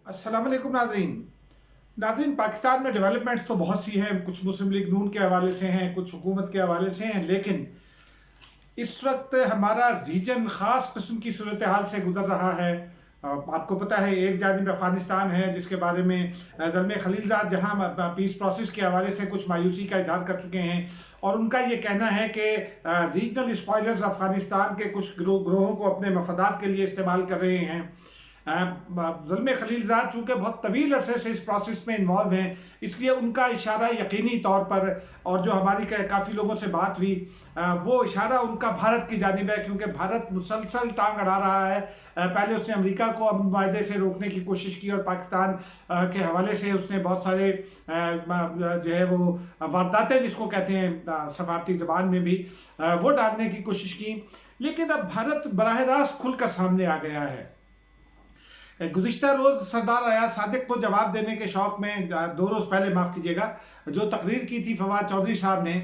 अस्सलाम वालेकुम नाज़रीन पाकिस्तान में डेवलपमेंट्स तो बहुत सी हैं। कुछ मुस्लिम लीग नून के हवाले से हैं, कुछ हुकूमत के हवाले से हैं, लेकिन इस वक्त हमारा रीजन ख़ास किस्म की सूरत हाल से गुजर रहा है। आपको पता है, एक जानिब अफ़गानिस्तान है जिसके बारे में ज़ल्मे खलीलज़ाद जहाँ पीस प्रोसेस के हवाले से कुछ मायूसी का इजहार कर चुके हैं, और उनका ये कहना है कि रीजनल स्पॉयलर्स अफ़गानिस्तान के कुछ ग्रोहों को अपने मफादात के लिए इस्तेमाल कर रहे हैं। ज़ल्मे खलीलज़ाद चूँकि बहुत तवील अरसे से इस प्रोसेस में इन्वॉल्व हैं, इसलिए उनका इशारा यकीनी तौर पर, और जो हमारी काफ़ी लोगों से बात हुई, वो इशारा उनका भारत की जानिब है, क्योंकि भारत मुसलसल टांग अड़ा रहा है। पहले उसने अमेरिका को अमन माहदे से रोकने की कोशिश की, और पाकिस्तान के हवाले से उसने बहुत सारे जो है वो वारदातें जिसको कहते हैं सफारती ज़बान में भी, वो डालने की कोशिश की। लेकिन अब भारत बराह रास्त खुलकर सामने आ गया है। गुज़िश्ता रोज़ सरदार अयाज सादिक को जवाब देने के शौक़ में, 2 रोज़ पहले माफ़ कीजिएगा, जो तकरीर की थी फवाद चौधरी साहब ने,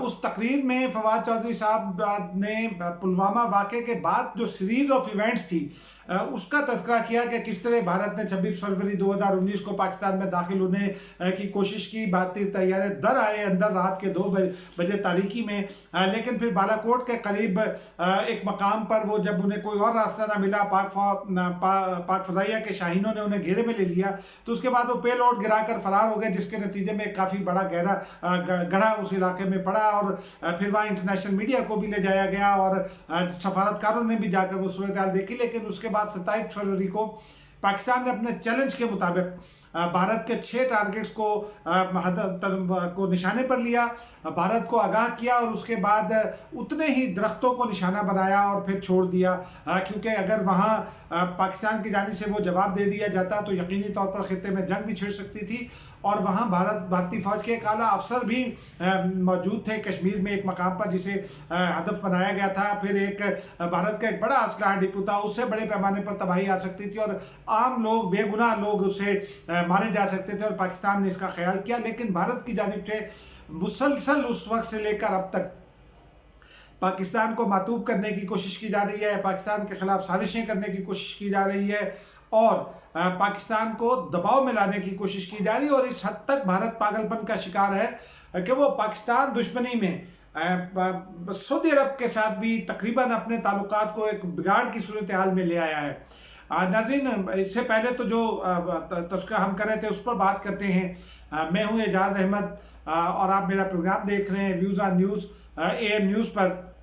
उस तकरीर में फवाद चौधरी साहब ने पुलवामा वाक़े के बाद जो सीरीज़ ऑफ इवेंट्स थी उसका तज़किरा किया कि किस तरह भारत ने 26 फरवरी 2019 को पाकिस्तान में दाखिल होने की कोशिश की। भारतीय तैयारे दर आए अंदर रात के 2 बजे तारीकी में, लेकिन फिर बालाकोट के करीब एक मकाम पर वो जब उन्हें कोई और रास्ता ना मिला, पाक फ़ज़ाइया के शाहीनों ने उन्हें घेरे में ले लिया, तो उसके बाद वो पेलोड गिरा कर फ़रार हो गए, जिसके नतीजे में काफ़ी बड़ा गढ़ा उस इलाके में पड़ा, और फिर वहाँ इंटरनेशनल मीडिया को भी ले जाया गया, और सफारतकारों ने भी जाकर वो सूरत हाल देखी। लेकिन उसके बाद 27 फरवरी को पाकिस्तान ने अपने चैलेंज के मुताबिक भारत के 6 टारगेट्स को निशाने पर लिया, भारत को आगाह किया, और उसके बाद उतने ही दरख्तों को निशाना बनाया और फिर छोड़ दिया, क्योंकि अगर वहाँ पाकिस्तान की जानिब से वो जवाब दे दिया जाता तो यकीनी तौर पर खित्ते में जंग भी छिड़ सकती थी। और वहाँ भारतीय फ़ौज के एक आला अफसर भी मौजूद थे कश्मीर में एक मकाम पर, जिसे हदफ बनाया गया था। फिर एक भारत का एक बड़ा असलहा डिपो था, उससे बड़े पैमाने पर तबाही आ सकती थी, और आम लोग, बेगुनाह लोग उससे मारे जा सकते थे, और पाकिस्तान ने इसका ख्याल किया। लेकिन भारत की जानिब से मुसलसल उस वक्त से लेकर अब तक पाकिस्तान को मातूब करने की कोशिश की जा रही है, पाकिस्तान के खिलाफ साजिशें करने की कोशिश की जा रही है, और पाकिस्तान को दबाव में लाने की कोशिश की जा रही है। और इस हद तक भारत पागलपन का शिकार है कि वो पाकिस्तान दुश्मनी में सऊदी अरब के साथ भी तकरीबन अपने ताल्लुकात को एक बिगाड़ की सूरत हाल में ले आया है। नाज़रीन, इससे पहले तो जो तज़किरा हम कर रहे थे उस पर बात करते हैं। मैं हूँ एजाज़ अहमद, और आप मेरा प्रोग्राम देख रहे हैं views on news, AM news पर।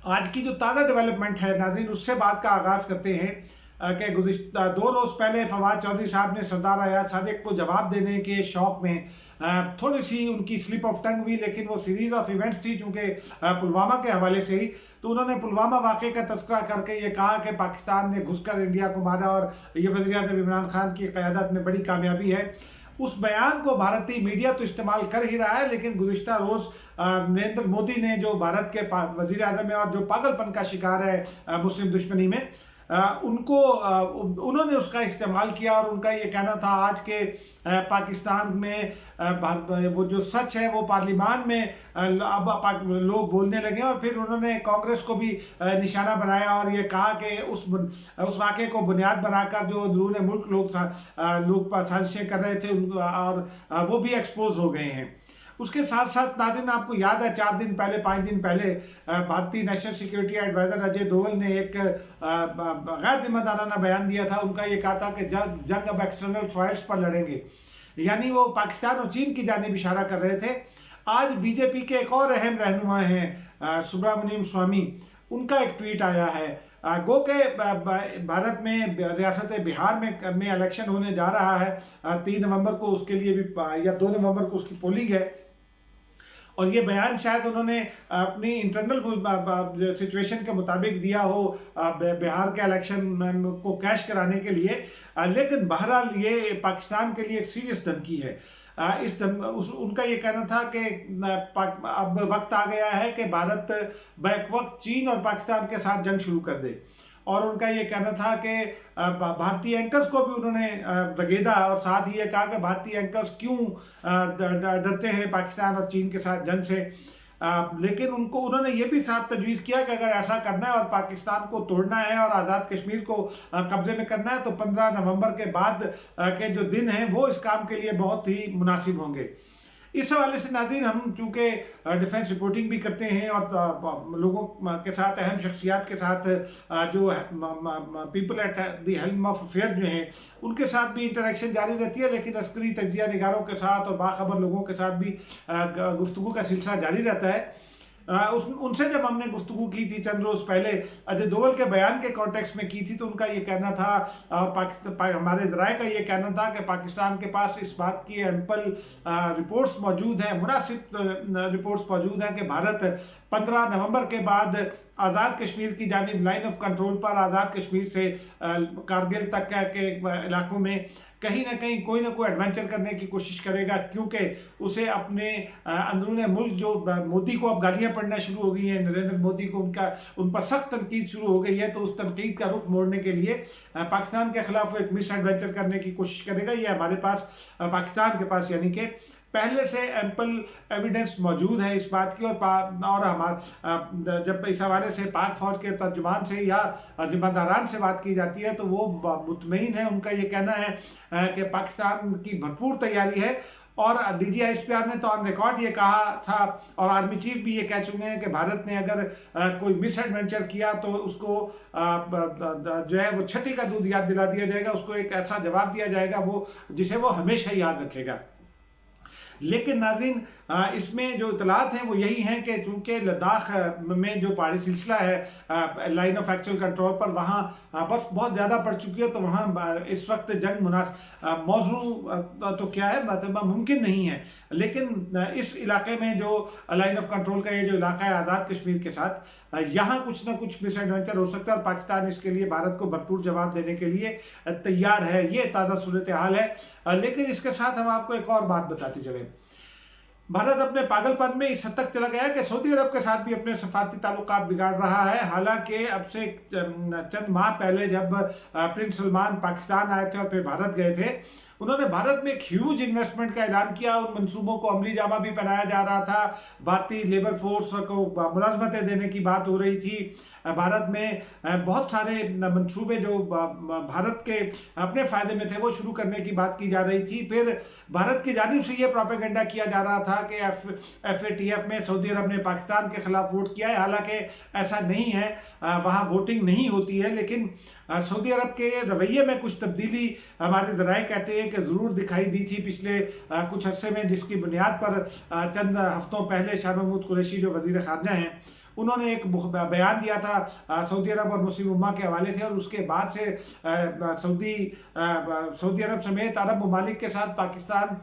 आज की जो ताज़ा डेवलपमेंट है नाज़रीन, उससे बात का आगाज़ करते हैं कि गुज़िश्ता 2 रोज़ पहले फवाद चौधरी साहब ने सरदार अयाज सादिक को जवाब देने के शौक़ में थोड़ी सी उनकी स्लिप ऑफ टंग हुई, लेकिन वो सीरीज़ ऑफ इवेंट्स थी चूँकि पुलवामा के हवाले से ही, तो उन्होंने पुलवामा वाक़े का तज़किरा करके ये कहा कि पाकिस्तान ने घुसकर इंडिया को मारा, और ये वज़ीर-ए-आज़म इमरान खान की क़यादत में बड़ी कामयाबी है। उस बयान को भारतीय मीडिया तो इस्तेमाल कर ही रहा है, लेकिन गुज़िश्ता रोज़ नरेंद्र मोदी ने, जो भारत के वज़ीर-ए-आज़म है और जो पागलपन का शिकार है मुस्लिम दुश्मनी में, उन्होंने उसका इस्तेमाल किया, और उनका ये कहना था आज के पाकिस्तान में वो जो सच है वो पार्लियामान में अब लोग बोलने लगे। और फिर उन्होंने कांग्रेस को भी निशाना बनाया, और ये कहा कि उस वाक़े को बुनियाद बनाकर जो अंदरूनी मुल्क लोग साजिशें कर रहे थे, और वो भी एक्सपोज हो गए हैं। उसके साथ साथ नाज़रीन, आपको याद है 4 दिन पहले, 5 दिन पहले भारतीय national security adviser Ajay Doval ने एक गैर जिम्मेदाराना बयान दिया था। उनका ये कहा था कि जंग अब एक्सटर्नल थ्रेट्स पर लड़ेंगे, यानी वो पाकिस्तान और चीन की जानिब इशारा कर रहे थे। आज बीजेपी के एक और अहम रहनुमा हैं सुब्रमण्यम स्वामी, उनका एक ट्वीट आया है। गो के भारत में रियासत बिहार में इलेक्शन होने जा रहा है 3 नवंबर को, उसके लिए भी, या 2 नवंबर को उसकी पोलिंग है, और ये बयान शायद उन्होंने अपनी इंटरनल सिचुएशन के मुताबिक दिया हो बिहार के इलेक्शन को कैश कराने के लिए। लेकिन बहरहाल ये पाकिस्तान के लिए एक सीरियस धमकी है। उनका ये कहना था कि अब वक्त आ गया है कि भारत बैक वक्त चीन और पाकिस्तान के साथ जंग शुरू कर दे, और उनका ये कहना था कि भारतीय एंकर्स को भी उन्होंने रगेदा, और साथ ही ये कहा कि भारतीय एंकर्स क्यों डरते हैं पाकिस्तान और चीन के साथ जंग से। لیکن انہوں نے یہ بھی ساتھ تجویز کیا کہ اگر ایسا کرنا ہے اور پاکستان کو توڑنا ہے اور آزاد کشمیر کو قبضے میں کرنا ہے تو 15 نومبر کے بعد کے جو دن ہیں وہ اس کام کے لیے بہت ہی مناسب ہوں گے۔ اس حوالے سے ناظرین، ہم چونکہ ڈیفنس رپورٹنگ بھی کرتے ہیں اور لوگوں کے ساتھ، اہم شخصیات کے ساتھ، جو people at the helm of affair جو ہیں ان کے ساتھ بھی انٹریکشن جاری رہتی ہے، لیکن عسکری تجزیہ نگاروں کے ساتھ اور باخبر لوگوں کے ساتھ بھی گفتگو کا سلسلہ جاری رہتا ہے۔ ان سے جب ہم نے گفتگو کی تھی چند روز پہلے اجے دوول کے بیان کے کانٹیکس میں کی تھی، تو ان کا یہ کہنا تھا، ہمارے ذرائع کا یہ کہنا تھا کہ پاکستان کے پاس اس بات کی ایمپل رپورٹس موجود ہیں، مناسب رپورٹس موجود ہیں کہ بھارت 15 نومبر کے بعد آزاد کشمیر کی جانب لائن آف کنٹرول پر، آزاد کشمیر سے کارگل تک کے علاقوں میں کہیں نہ کہیں کوئی نہ کوئی ایڈونچر کرنے کی کوشش کرے گا، کیونکہ اسے اپنے اندرون ملک جو مودی کو اب گالیاں پڑنا شروع ہو گئی ہیں، نریندر مودی کو ان پر سخت تنقید شروع ہو گئی ہے، تو اس تنقید کا رخ موڑنے کے لیے پاکستان کے خلاف ایک مس ایڈونچر کرنے کی کوشش کرے گا۔ یہ ہمارے پاس، پاکستان کے پاس یعنی کہ پہلے سے ایمپل ایویڈنس موجود ہے اس بات کی، اور جب اس حوالے سے پاک فوج کے ترجمان سے یا ذمہ داران سے بات کی جاتی ہے تو وہ مطمئن ہے، ان کا یہ کہنا ہے کہ پاکستان کی بھرپور تیاری ہے، اور D G I S P R نے تو آن ریکارڈ یہ کہا تھا، اور آرمی چیف بھی یہ کہہ چکے ہیں کہ بھارت نے اگر کوئی مس ایڈونچر کیا تو اس کو جو ہے وہ چھٹی کا دودھ یاد دلا دیا جائے گا، اس کو ایک ایسا جواب دیا جائے گا جسے وہ ہمیشہ یاد رکھے گا۔ لیکن ناظرین، اس میں جو اطلاعات ہیں وہ یہی ہیں کہ چونکہ لداخ میں جو پہاڑی سلسلہ ہے لائن آف ایکچوئل کنٹرول پر، وہاں برف بہت زیادہ پڑ چکی ہے، تو وہاں اس وقت جنگ موضوع تو کیا ہے، مطلب ممکن نہیں ہے، لیکن اس علاقے میں جو لائن آف کنٹرول کا یہ جو علاقہ ہے آزاد کشمیر کے ساتھ، یہاں کچھ نہ کچھ مس ایڈونچر ہو سکتا ہے، اور پاکستان اس کے لیے بھارت کو بھرپور جواب دینے کے لیے تیار ہے۔ یہ تازہ صورتحال ہے، لیکن اس کے ساتھ ہم آپ کو ایک اور بات بتاتے چلیں۔ بھارت اپنے پاگل پن میں اس حد تک چلا گیا ہے کہ سعودی عرب کے ساتھ بھی اپنے سفارتی تعلقات بگاڑ رہا ہے، حالانکہ اب سے چند ماہ پہلے جب پرنس سلمان پاکستان آئے تھے اور پھر بھارت گئے تھے، انہوں نے بھارت میں ایک ہیوج انویسٹمنٹ کا اعلان کیا، ان منصوبوں کو عملی جامہ بھی پہنایا جا رہا تھا، بھارتی لیبر فورس کو ملازمتیں دینے کی بات ہو رہی تھی، بھارت میں بہت سارے منصوبے جو بھارت کے اپنے فائدے میں تھے وہ شروع کرنے کی بات کی جا رہی تھی۔ پھر بھارت کی جانب سے یہ پروپیگنڈا کیا جا رہا تھا کہ ایف اے ٹی ایف میں سعودی عرب نے پاکستان کے خلاف ووٹ کیا ہے، حالانکہ ایسا نہیں ہے، وہاں ووٹنگ نہیں ہوتی ہے، لیکن سعودی عرب کے رویے میں کچھ تبدیلی ہمارے ذرائع کہتے ہیں کہ ضرور دکھائی دی تھی پچھلے کچھ عرصے میں، جس کی بنیاد پر چند ہفتوں پہلے شاہ محمود قریشی جو وزیر خارجہ ہیں، انہوں نے ایک بیان دیا تھا سعودی عرب اور مسلم امہ کے حوالے سے، اور اس کے بعد سے سعودی عرب سمیت عرب ممالک کے ساتھ پاکستان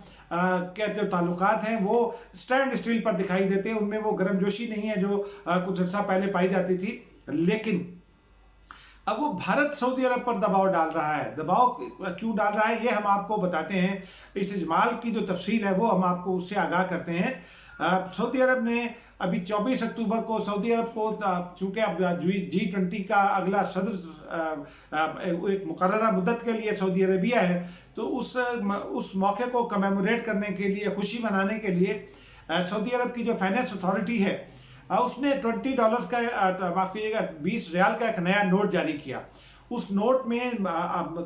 کے جو تعلقات ہیں وہ سٹینڈ اسٹیل پر دکھائی دیتے ہیں، ان میں وہ گرم جوشی نہیں ہے جو کچھ عرصہ پہلے پائی جاتی تھی۔ لیکن اب وہ بھارت سعودی عرب پر دباؤ ڈال رہا ہے، دباؤ کیوں ڈال رہا ہے یہ ہم آپ کو بتاتے ہیں، اس اجمال کی جو تفصیل ہے وہ ہم آپ کو اس سے آگاہ کرتے ہیں۔ سعودی عرب نے ابھی 24 اکتوبر کو سعودی عرب کو، چونکہ اب G20 کا اگلا صدر ایک مقررہ مدت کے لیے سعودی عربیہ ہے، تو اس موقع کو کمیموریٹ کرنے کے لیے، خوشی منانے کے لیے، سعودی عرب کی جو فائنینس اتھارٹی ہے اس نے $20 کا، معاف کیجیے گا، 20 ریال کا ایک نیا نوٹ جاری کیا۔ اس نوٹ میں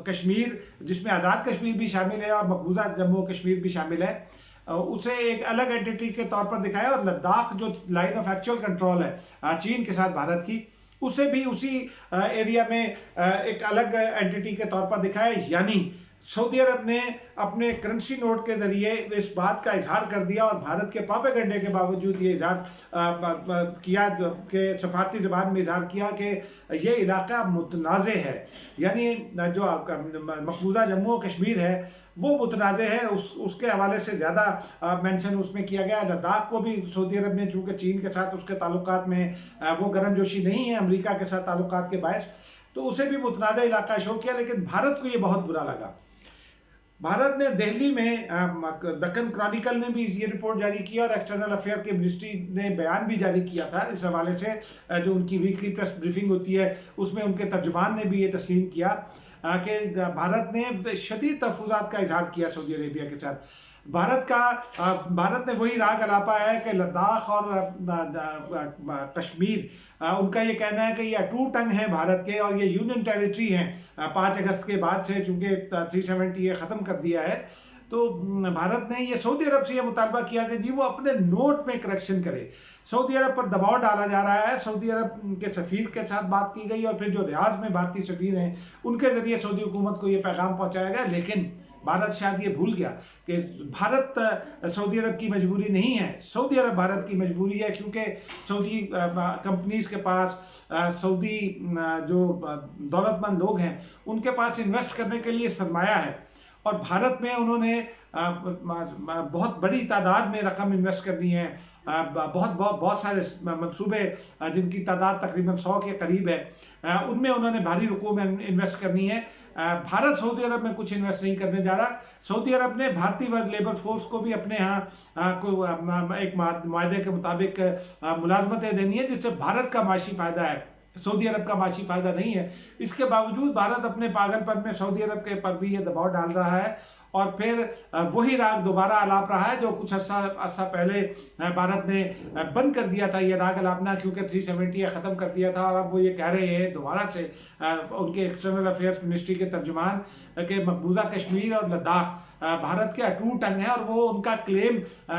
کشمیر، جس میں آزاد کشمیر بھی شامل ہے اور مقبوضہ جموں کشمیر بھی شامل ہے، اسے ایک الگ اینٹیٹی کے طور پر دکھایا، اور لداخ جو لائن آف ایکچوئل کنٹرول ہے چین کے ساتھ بھارت کی، اسے بھی اسی ایریا میں ایک الگ اینٹیٹی کے طور پر دکھایا۔ یعنی سعودی عرب نے اپنے کرنسی نوٹ کے ذریعے اس بات کا اظہار کر دیا، اور بھارت کے پروپیگنڈے کے باوجود یہ اظہار کیا کہ سفارتی زبان میں اظہار کیا کہ یہ علاقہ متنازع ہے، یعنی جو مقبوضہ جموں و کشمیر ہے وہ متنازع ہے، اس کے حوالے سے زیادہ مینشن اس میں کیا گیا۔ لداخ کو بھی سعودی عرب نے، چونکہ چین کے ساتھ اس کے تعلقات میں وہ گرم جوشی نہیں ہے امریکہ کے ساتھ تعلقات کے باعث، تو اسے بھی متنازع علاقہ شو کیا، لیکن بھارت کو یہ بہت برا لگا۔ بھارت نے دہلی میں، دکن کرانیکل نے بھی یہ رپورٹ جاری کیا، اور ایکسٹرنل افیئر کی منسٹری نے بیان بھی جاری کیا تھا اس حوالے سے، جو ان کی ویکلی پریس بریفنگ ہوتی ہے اس میں ان کے ترجمان نے بھی یہ تسلیم کیا کہ بھارت نے شدید تحفظات کا اظہار کیا سعودی عربیہ کے ساتھ۔ भारत ने वही राग अलापा है कि लद्दाख और कश्मीर, उनका ये कहना है कि ये अटूट अंग है भारत के और ये यूनियन टेरिटरी हैं 5 अगस्त के बाद से, चूँकि 370 ये ख़त्म कर दिया है। तो भारत ने ये सऊदी अरब से ये मुतालबा किया कि जी वो अपने नोट में करेक्शन करे। सऊदी अरब पर दबाव डाला जा रहा है। सऊदी अरब के सफ़ीर के साथ बात की गई और फिर जो रियाद में भारतीय सफ़ीर हैं उनके ज़रिए सऊदी हुकूमत को ये पैगाम पहुँचाया गया। लेकिन भारत शायद ये भूल गया कि भारत सऊदी अरब की मजबूरी नहीं है, सऊदी अरब भारत की मजबूरी है, क्योंकि सऊदी कंपनीज के पास, सऊदी जो दौलतमंद लोग हैं उनके पास इन्वेस्ट करने के लिए सरमाया है और भारत में उन्होंने बहुत बड़ी तादाद में रकम इन्वेस्ट करनी है। बहुत सारे मंसूबे जिनकी तादाद तकरीबन 100 के करीब है, उनमें उन्होंने भारी रकूम इन्वेस्ट करनी है। भारत सऊदी अरब में कुछ इन्वेस्ट नहीं करने जा रहा। सऊदी अरब ने भारतीय लेबर फोर्स को भी अपने यहाँ एक माहदे के मुताबिक मुलाजमतें देनी है, जिससे भारत का माशी फ़ायदा है, सऊदी अरब का माशी फ़ायदा नहीं है। इसके बावजूद भारत अपने पागलपन में सऊदी अरब के पर भी ये दबाव डाल रहा है और फिर वही राग दोबारा अलाप रहा है जो कुछ अरसा पहले भारत ने बंद कर दिया था ये राग अलापना, क्योंकि 370 ख़त्म कर दिया था। और अब वो ये कह रहे हैं दोबारा से, उनके एक्सटर्नल अफेयर्स मिनिस्ट्री के तर्जुमान, के मकबूजा कश्मीर और लद्दाख भारत के अटूट अंग है। और वो उनका क्लेम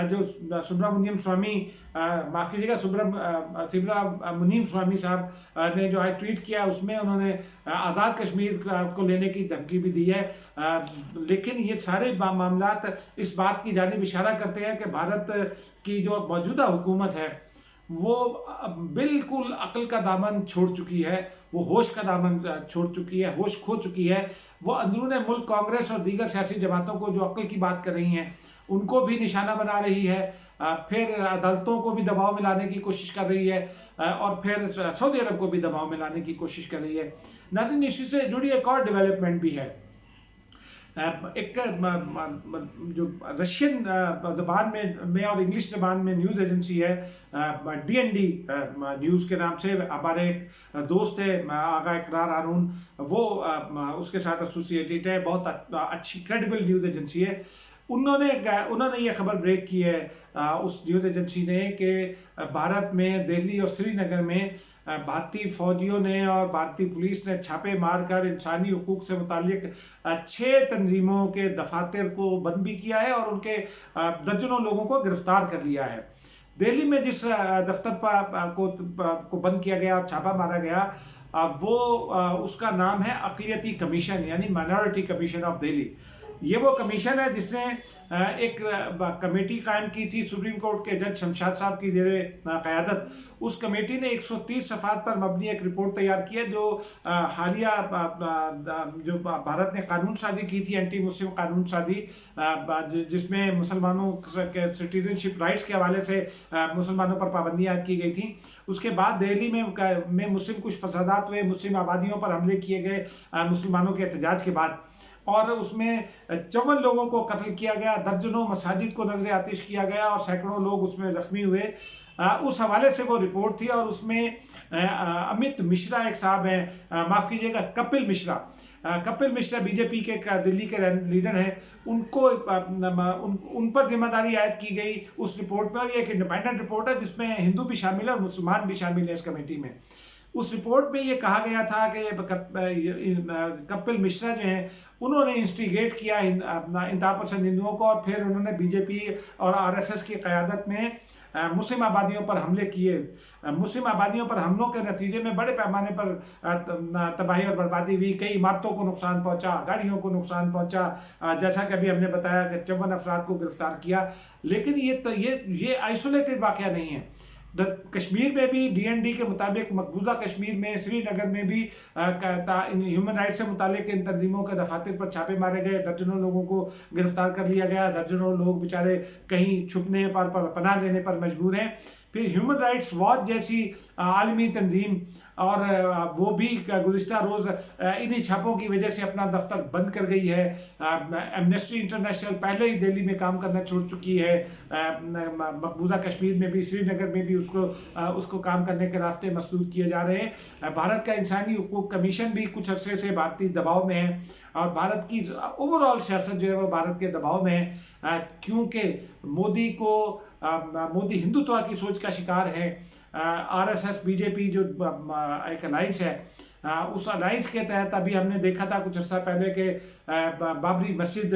जो सुब्रमण्यम स्वामी, माफ़ कीजिएगा, सुब्रमण्यम स्वामी साहब ने जो है ट्वीट किया, उसमें उन्होंने आज़ाद कश्मीर को लेने की धमकी भी दी है। लेकिन ये सारे मामलात इस बात की जानिब इशारा करते हैं कि भारत की जो मौजूदा हुकूमत है वो बिल्कुल अक्ल का दामन छोड़ चुकी है, वो होश का दामन छोड़ चुकी है, होश खो चुकी है। वो अंदरूने मुल्क कांग्रेस और दीगर सियासी जमातों को जो अक्ल की बात कर रही हैं उनको भी निशाना बना रही है, फिर अदालतों को भी दबाव में लाने की कोशिश कर रही है और फिर सऊदी अरब को भी दबाव में लाने की कोशिश कर रही है। नाज़रीन, इसी से जुड़ी एक और डेवलपमेंट भी है। एक जो रशियन ज़बान में और इंग्लिश ज़बान में न्यूज़ एजेंसी है DND न्यूज़ के नाम से, हमारे एक दोस्त है आगा इकरार हारून, वो उसके साथ एसोसिएटेड है, बहुत अच्छी क्रेडिबल न्यूज़ एजेंसी है। उन्होंने ये खबर ब्रेक की है उस न्यूज़ एजेंसी ने कि भारत में दिल्ली और श्रीनगर में भारतीय फौजियों ने और भारतीय पुलिस ने छापे मारकर इंसानी हुकूक से मुतालिक 6 तंजीमों के दफातर को बंद भी किया है और उनके दर्जनों लोगों को गिरफ्तार कर लिया है। दिल्ली में जिस दफ्तर को बंद किया गया और छापा मारा गया, वो उसका नाम है अक़लियती कमीशन, यानी माइनॉरिटी कमीशन ऑफ दिल्ली। ये वो कमीशन है जिसने एक कमेटी कायम की थी सुप्रीम कोर्ट के जज शमशाद साहब की ज़ेरे क़यादत। उस कमेटी ने 130 सफ़ात पर मबनी एक रिपोर्ट तैयार की है जो हालिया जो भारत ने कानून साजी की थी, एंटी मुस्लिम कानून साजी, जिसमें मुसलमानों के सिटीजनशिप राइट्स के हवाले से मुसलमानों पर पाबंदियाँ आयद की गई थी। उसके बाद दिल्ली में मुस्लिम कुछ फसादात हुए, मुस्लिम आबादियों पर हमले किए गए मुसलमानों के एहतजाज के बाद, और उसमें 54 लोगों को कत्ल किया गया, दर्जनों मसाजिद को नजर आतिश किया गया और सैकड़ों लोग उसमें जख्मी हुए। उस हवाले से वो रिपोर्ट थी और उसमें अमित मिश्रा एक साहब हैं, माफ़ कीजिएगा कपिल मिश्रा बीजेपी के दिल्ली के लीडर हैं, उनको उन पर जिम्मेदारी आयद की गई उस रिपोर्ट में। और ये एक इंडिपेंडेंट रिपोर्ट है जिसमें हिंदू भी शामिल है और मुसलमान भी शामिल है इस कमेटी में। उस रिपोर्ट में ये कहा गया था कि कपिल मिश्रा जो हैं उन्होंने इंस्टिगेट किया इंतहा पसंद हिंदुओं को और फिर उन्होंने बीजेपी और आरएसएस की क़यादत में मुस्लिम आबादियों पर हमले किए। मुस्लिम आबादियों पर हमलों के नतीजे में बड़े पैमाने पर तबाही और बर्बादी हुई, कई इमारतों को नुकसान पहुंचा, गाड़ियों को नुकसान पहुंचा, जैसा कि अभी हमने बताया कि 54 अफराद को गिरफ्तार किया। लेकिन ये आइसोलेटेड वाक़या नहीं है। कश्मीर में भी DND के मुताबिक मकबूजा कश्मीर में, श्रीनगर में भी ह्यूमन राइट्स से मुतालिक इन तंजीमों के दफातर पर छापे मारे गए, दर्जनों लोगों को गिरफ्तार कर लिया गया, दर्जनों लोग बेचारे कहीं छुपने पर पनाह लेने पर मजबूर हैं। फिर ह्यूमन राइट्स वॉच जैसी आलमी तंजीम اور وہ بھی گزشتہ روز انہی چھاپوں کی وجہ سے اپنا دفتر بند کر گئی ہے. ایمنسٹی انٹرنیشنل پہلے ہی دہلی میں کام کرنا چھوڑ چکی ہے. مقبوضہ کشمیر میں بھی، سری نگر میں بھی اس کو کام کرنے کے راستے مسدود کیے جا رہے ہیں. بھارت کا انسانی حقوق کمیشن بھی کچھ عرصے سے بھارتی دباؤ میں ہے، اور بھارت کی اوور آل سیاست جو ہے وہ بھارت کے دباؤ میں ہے، کیونکہ مودی ہندوتوا کی سوچ کا شکار ہے. R S S B J P جو ایک الائنس ہے، اس الائنس کے تحت ابھی ہم نے دیکھا تھا کچھ عرصہ پہلے کہ بابری مسجد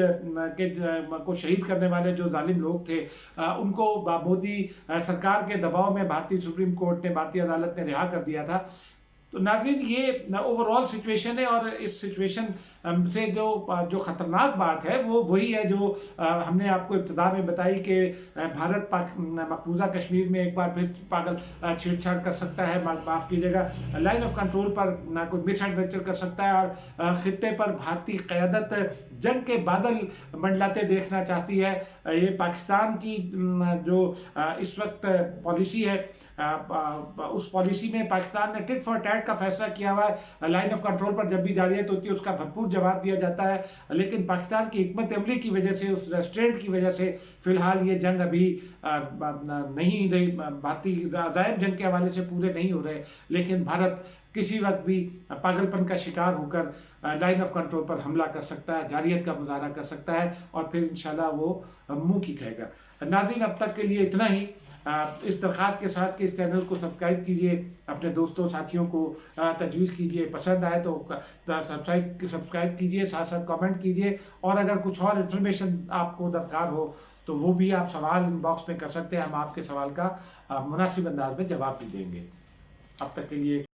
کو شہید کرنے والے جو ظالم لوگ تھے، ان کو مودی سرکار کے دباؤ میں بھارتی سپریم کورٹ نے، بھارتی عدالت نے رہا کر دیا تھا. تو ناظرین، یہ اوور آل سچویشن ہے، اور اس سچویشن سے جو خطرناک بات ہے وہ وہی ہے جو ہم نے آپ کو ابتدا میں بتائی کہ بھارت مقبوضہ کشمیر میں ایک بار پھر پاگل چھیڑ چھاڑ کر سکتا ہے، معاف کیجیے گا، لائن آف کنٹرول پر کوئی مس ایڈونچر کر سکتا ہے، اور خطے پر بھارتی قیادت جنگ کے بادل منڈلاتے دیکھنا چاہتی ہے. یہ پاکستان کی جو اس وقت پالیسی ہے، اس پالیسی میں پاکستان نے ٹٹ فار ٹیٹ کا فیصلہ کیا ہوا ہے. لائن آف کنٹرول پر جب بھی جارحیت ہوتی ہے اس کا بھرپور جواب دیا جاتا ہے، لیکن پاکستان کی حکمت عملی کی وجہ سے، اس ریسٹرینٹ کی وجہ سے فی الحال یہ جنگ ابھی نہیں رہی، بھارتی عزائم جنگ کے حوالے سے پورے نہیں ہو رہے. لیکن بھارت کسی وقت بھی پاگل پن کا شکار ہو کر لائن آف کنٹرول پر حملہ کر سکتا ہے، جارحیت کا مظاہرہ کر سکتا ہے، اور پھر انشاءاللہ وہ منہ کی کھائے گا. ناظرین، اب تک کے لیے اتنا ہی. اس درخواست کے ساتھ کہ اس چینل کو سبسکرائب کیجئے، اپنے دوستوں ساتھیوں کو تجویز کیجئے، پسند آئے تو سبسکرائب کیجئے، ساتھ ساتھ کامنٹ کیجئے، اور اگر کچھ اور انفارمیشن آپ کو درکار ہو تو وہ بھی آپ سوال ان باکس میں کر سکتے ہیں. ہم آپ کے سوال کا مناسب انداز میں جواب بھی دیں گے. اب تک کے لیے